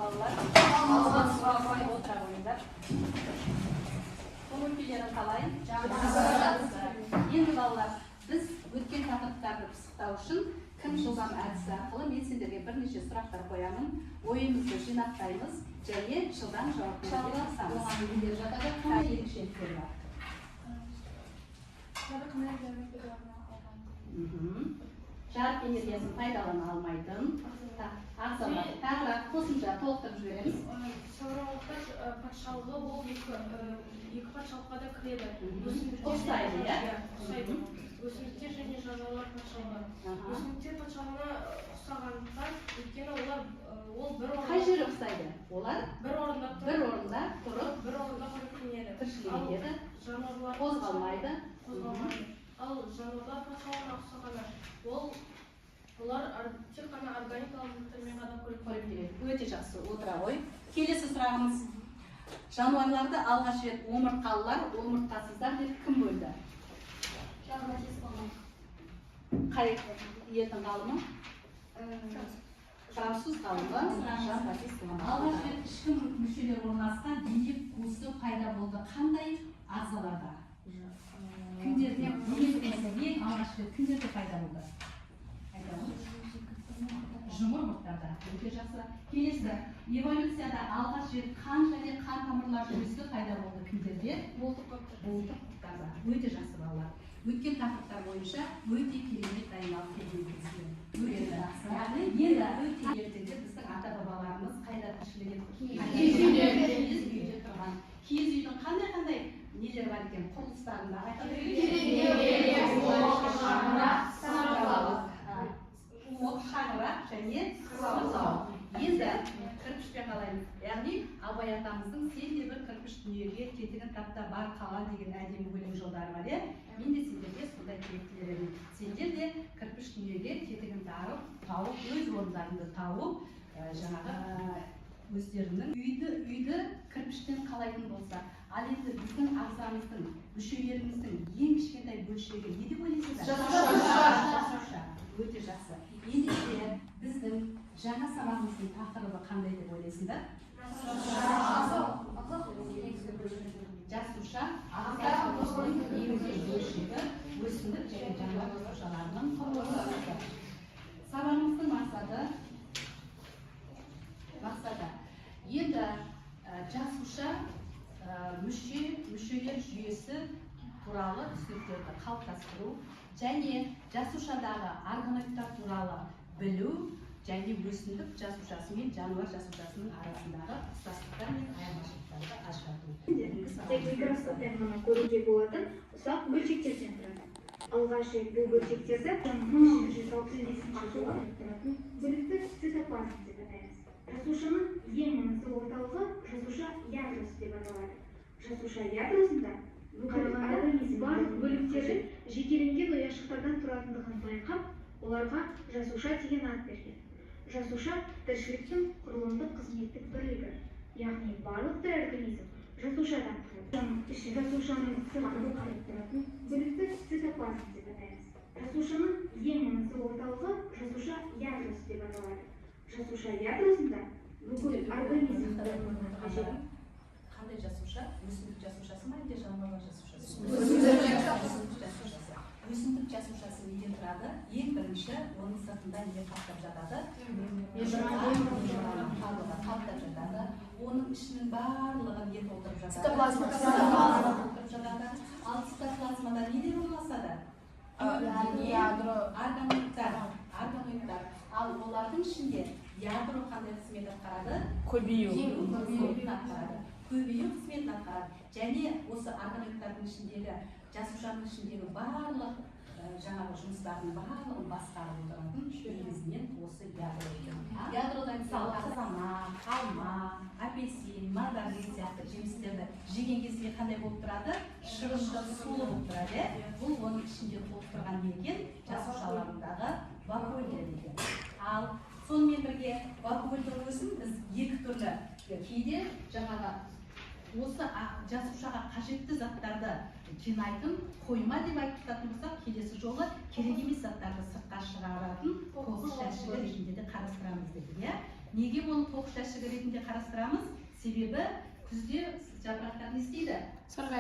балалар. Алдыға сұрақ отыра қойыңдар. Көңіл-күйлерің қалай? Енді балалар, біз өткен тақырыптарды пысықтау үшін кім жылдам әдісі арқылы мен сендерге бірнеше сұрақтар қоямын. Ойымызды жинақтаймыз және жылдам жауап беруге тырысамыз. Оған нелер жатады, қандай ерекшеліктер бар? Жарық энергиясын пайдалана алмайтын ағзалар. Тағы қосымша толықтырып жібереміз. Сауралықтар патшалығы ол екі патшалыққа да кіреді. Ұқсайды, иә? Өсімдіктер және жануарлар патшалығы. Өсімдіктер патшалығына ұқсағандықтан, өйткені ол бір орында. Қай жері ұқсайды? Олар бір орында тұрып, бір орында қоректенеді. тіршілік етеді, жануарлар қозғалмайды. Ал жануарлар патшалығына ұқсағандар, олар тек қана органикалық заттармен ғана қоректенеді. Өте жақсы, отыра ғой. Келесі сұрағымыз. Жануарларды алғаш рет омыртқалылар, омыртқасыздар деп кім бөлді? Қай елдің ғалымы? Француз ғалымы Жан-Батист Лемон. Алғаш рет ішкі мүшелер орналасқан денек қуысы пайда болды. Қандай ағзаларда? Кімдерде ең алғаш рет кімдерде пайда болды? Жұмыртқаларда. Өте жақсы. Келесі, эволюцияда алғаш рет қан және қан тамырлар жүйесі пайда болды кімдерде? Болдықтарда. Өте жақсы балалар. Өткен тақырыптар бойынша өте керемет дайындалып келгендеріңізбен. Өте жақсы. Енді өте ертеңде біздің ата-бабаларымыз қайда тіршілік етіп тұрған. Киіз үйдің қандай нелер бар екен? Құрылыстарында шаңырақ және сылау. Енді кірпішпен қалаймыз. Яғни Абай атамыздың "Сен де бір кірпіш дүниеге кетігін тапта бар қала" деген әдемі өлең жолдары бар, иә? Мен де сендерге сондай тілектер едім. Сендер де кірпіш дүниеге кетігін тауып, өз орындарыңды тауып, жаңағы өздерінің үйді кірпіштен қалайтын болса, ал енді біздің ағзамыздың, мүшелеріміздің ең кішкентай бөлшегі не деп ойлайсыздар? Жасуша. Өте жақсы. Ендеше біздің жаңа сабағымыздың тақырыбы қандай деп ойлайсыңдар? Жасуша ағзаның негізгі бөлшегі өсімдік және жануар жасушаларының құрылысы. Сабағымыздың мақсаты енді жасуша мүшелер жүйесі туралы түсініктерді қалыптастыру және жасушадағы органоидтар туралы білу және өсімдік жасушасы мен жануар жасушасының арасындағы ұқсастықтар мен айырмашылықтарды ажырату. Тек микроскоппен ғана көруге болатын ұсақ бөлшектерден тұрады. Алғаш рет бұл бөлшектерді 1365 жылы тұратын бөлікті цитоплазм деп атаймыз. Жасушаның ең маңызды орталығы жасуша ядросы деп аталады. Жасуша ядросында бүкіл организм барлық бөліктері жекеленген ұяшықтардан тұратындығын байқап, оларға жасуша деген ат берген. Жасуша тіршіліктің құрылымдық қызметтік бірлігі, яғни барлық тірі организм жасушадан тұрады. Жасушаның сыртында тұратын бөлікті цитоплазм деп атаймыз. Жасушаның ең маңызды орталығы жасуша ядросы деп аталады. Жасуша ядросында бүкіл организм Қандай жасуша? Өсімдік жасушасы ма, әлде жануарлар жасушасы? Өсімдік жасушасы неден тұрады? Ең бірінші оның сыртында не қаптап жатады? Қаптап жатады. Оның ішінің барлығы не толтырып жатады? Цитоплазма. Ал цитоплазмада неден орналасады? Органоидтар. Ал олардың ішінде ядро қандай қызмет атқарады? Көбею қызметін атқарады. Және осы органоидтардың ішіндегі, жасушаның ішіндегі барлық жаңағы жұмыстардың барлығын басқарып отыратын негізінен осы ядро екен. Ядродан мысалы қызанақ, алма, апельсин, мандарин сияқты жемістерді жеген кезде қандай болып тұрады? Шырынды, сулы болып тұрады. Бұл оның ішінде толып тұрған не екен? Жасушаларындағы вакуольдер екен. Ал сонымен бірге вакуольдің өзін біз екі түрлі, кейде жаңағы осы жасушаға қажетті заттарды жинайтын қойма деп айтып жататын болсақ, келесі жолы керек емес заттарды сыртқа шығаратын қоқыс жәшігі ретінде де қарастырамыз деді, иә? Неге оны тоғыз жәшігі ретінде қарастырамыз? Себебі күзде жапырақтар не істейді? Сары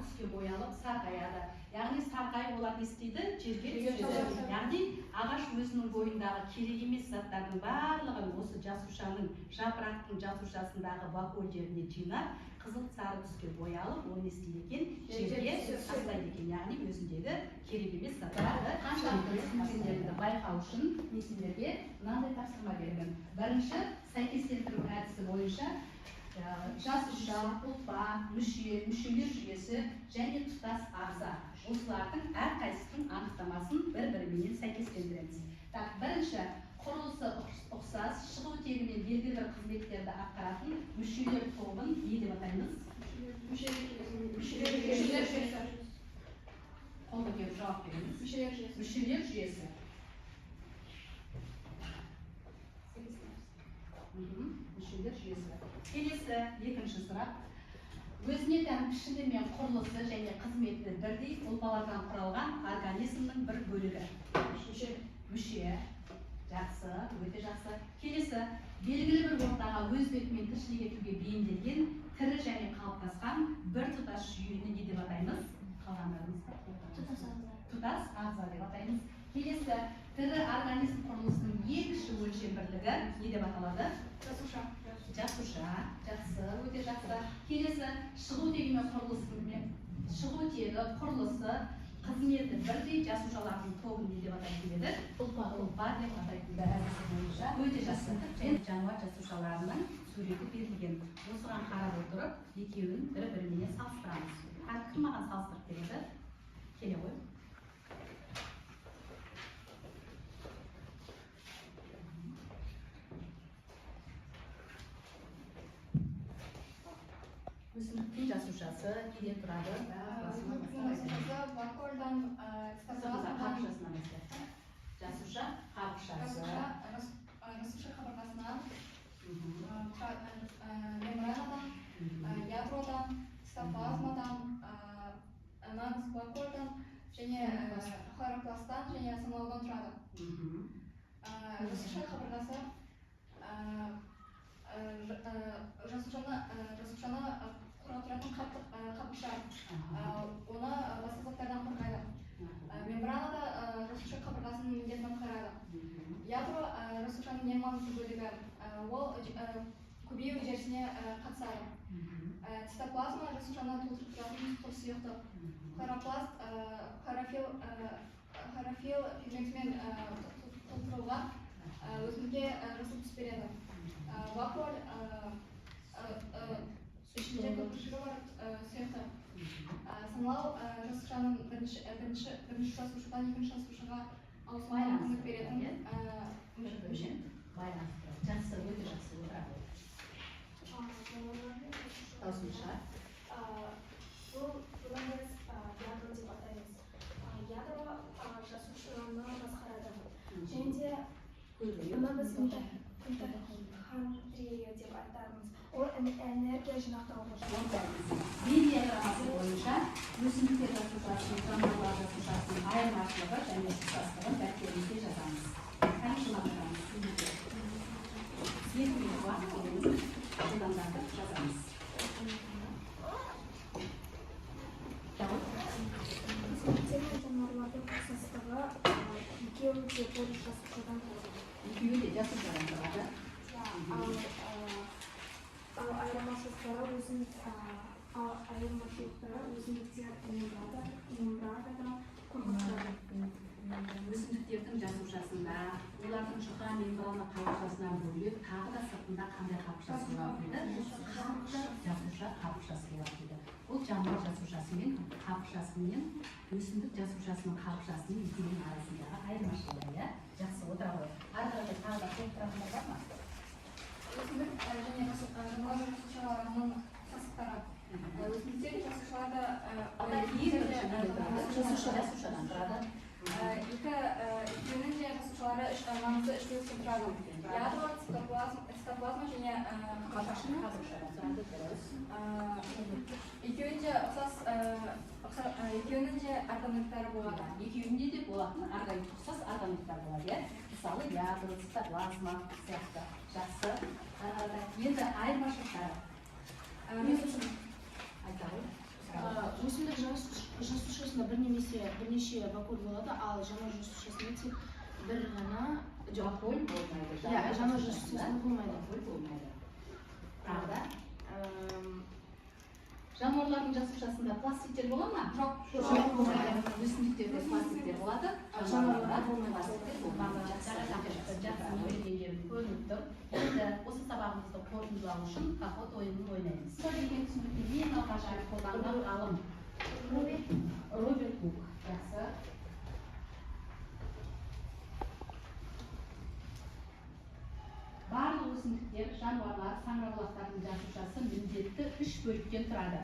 түске боялып сарғаяды. Яғни сарғайып олар не істейді? Жерге түседі. Яғни ағаш өзінің бойындағы керек емес заттардың барлығын осы жасушаның, жапырақтың жасушасындағы вакуольдеріне жинап, қызыл сары түске боялып, ол не істейді екен? Жерге тастайды екен. Яғни өзіндегі керек емес заттарды байқау үшін мен сендерге мынандай тапсырма беремін. Бірінші, сәйкестендіру әдісі бойынша жасуша, ұлпа, мүшелер жүйесі және тұтас ағза. Осылардың әрқайсысының анықтамасын бір-бірімен сәйкестендіреміз. Бірінші, құрылысы ұқсас, шығу тегімен белгілі бір қызметтерді атқаратын мүшелер тобын не деп атаймыз? Мүшелер жүйесі. Қолды беріп жауап береміз. Мүшелер жүйесі. Мүшелер жүйесі. Келесі екінші сұрақ. Өзіне тән пішіні мен құрылысы және қызметі бірдей ұлпалардан құралған организмнің бір бөлігі. Мүше. Жақсы, өте жақсы. Келесі, белгілі бір ортаға өз бетімен тіршілік етуге бейімделген тірі және қалыптасқан бір тұтас жүйені не деп атаймыз? Тұтас ағза деп атаймыз. Келесі, тірі организм құрылысының ең кіші өлшем бірлігі не деп аталады? Жасуша. Жақсы, өте жақсы. Келесі, шығу тегі мен құрылысы, қызметі бірдей жасушалардың тобын не деп атайтын еді? Ұлпа деп атайтын әдісі бойынша. Өте жақсы. Және жануар жасушаларының суреті берілген. Осыған қарап отырып, екеуін бір-бірімен салыстырамыз. Кім маған салыстырып береді? Келе ғой. Өсімдіктің жасушасы неден тұрады? Вакуольдан жасуша қабықшасы. Жасуша қабырғасынан, мембранадан, ядродан, цитоплазмадан, нағыз вакуольдан және хлоропласттан және саналудан тұрады. Жасуша қабырғасы жасушаны құрастыратын қабықша. Оны басқа заттардан қорғайды. Мембранада жасуша қабырғасының міндетін атқарады. Ядро жасушаның ең маңызды бөлігі. Ол көбею үдерісіне қатысады. Цитоплазма жасушаны толтырып тұратын сұйықтық. Хлоропласт хлорофилл пигментімен толтырылған өсімдікке жасыл түс береді. Вакуоль ішінде көпіршігі бар сұйықтық. Саналау жасушаның бірінші жасушадан екінші жасушаға ауысуына мүмкіндік беретін мүше. Жақсы, өте жақсы. Таусынша. Бұдан біз ядро деп атаймыз. Ядро жасушаны басқарады. Және де бұны біз митохондрия деп айтамыз. Ол энергия жинақтауға. Вен диаграммасы бойынша өсімдіктер жасушасының жануарлар жасушасының айырмашылығы және тұтастығын дәптерімізге жазамыз. Қаншыландырамыз. Екі уақыт береміз. Жылдамдатып жазамыз. Өсімдіктер мен жануарлардың ұқсастығы екеуі де бір жасушадан тұрады. Екеуі де жасушадан тұрады. Ал айырмашылықтары өсімдіктер мембранадан қорғалады. Өсімдіктердің жасушасында, олардың жұқа мембрана қабықшасынан бөлек, тағы да сыртында қандай қабықшасы болады? Қатты жасуша қабықшасы болады. Бұл жануар жасушасы мен қабықшасымен өсімдік жасушасының қабықшасының екеуінің арасындағы айырмашылығы. Жақсы, отыра ғой. Ары қарай тағы да толықтыратындар бар ма? Өсімдік және жануар жасушаларының ұқсастықтары. Өсімдіктер жасушадан тұрады. Екеуінің де жасушалары маңызды үш бөліктен тұрады. Ядро, цитоплазма және қабықша. Екеуінің де органиктары болады. Екеуінде де болатын ұқсас органиктар болады. мысалы ядро, цитоплазма сияқты. Жақсы. Енді айырмашылықтары. Айта ғой. өсімдік жасушасында бірнеше вакуоль болады, ал жануар жасушасында тек бір ғана Вакуоль болмайды. жануар жасушасында болмайды. Вакуоль болмайды. Тағы да. Жануарлардың жасушасында пластиктер бола ма? Жоқ болмайды. Өсімдіктерде пластиктер болады. Жануарларда пластиктер болмайды. Көрініп тұр. Енді осы сабағымызды қорытындылау үшін капот ойынын ойнаймыз. Сол деген түсінікте ең алғаш қолданған ғалым Роберт Гук. Жақсы. Барлық өсімдіктер, жануарлар, саңырауқұлақтардың жасушасы міндетті 3 бөліктен тұрады.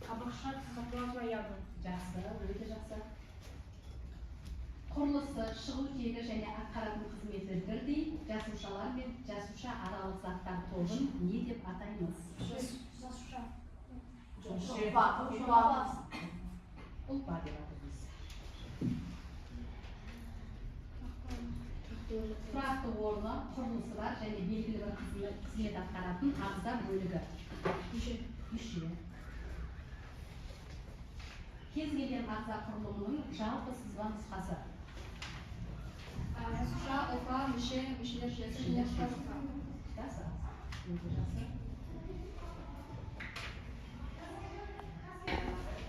Қабықша, цитоплазма, ядро. Жақсы, өте жақсы. Құрылысы, шығу тегі және атқаратын қызметі бірдей жасушалар мен жасуша аралық заттар тобын не деп атаймыз? Жасуша. Ұлпа деп атаймыз. Тұрақты орны, құрылысы бар және белгілі бір қызмет атқаратын ағза бөлігі. Мүше. Кез келген ағза құрылымының жалпы сызба нұсқасы. Жасуша, ұлпа, мүше, мүшелер жүйесі және құрылысы. Жақсы. Өте жақсы.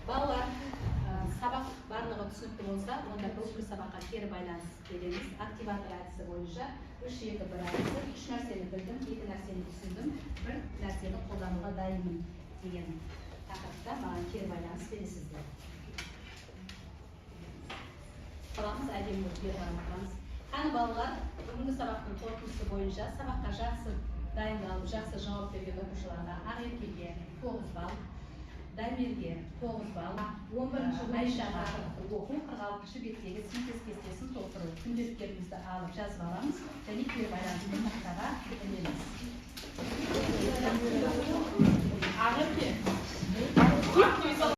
Балалар, сабақ барлығы түсінікті болса, онда бүкіл сабаққа кері байланыс береміз. Активатор әдісі бойынша 3-2-1 әдісі, 3 нәрсені білдім, 2 нәрсені түсіндім, 1 нәрсені қолдануға дайынмын деген тақырыпта маған кері байланыс бересіздер. Қаламыз әдемі бері қарамыз. Қаны балалар, бүгінгі сабақтың қорытындысы бойынша сабаққа жақсы дайындалып, жақсы жауап берген оқушыларға Ақеркеге 9 балл, Дамирге 9 балл, 11-ші Айшаға оқу 46-ші беттегі синтез кестесін толтыру. Күнделіктерімізді алып жазып аламыз және кері байланыс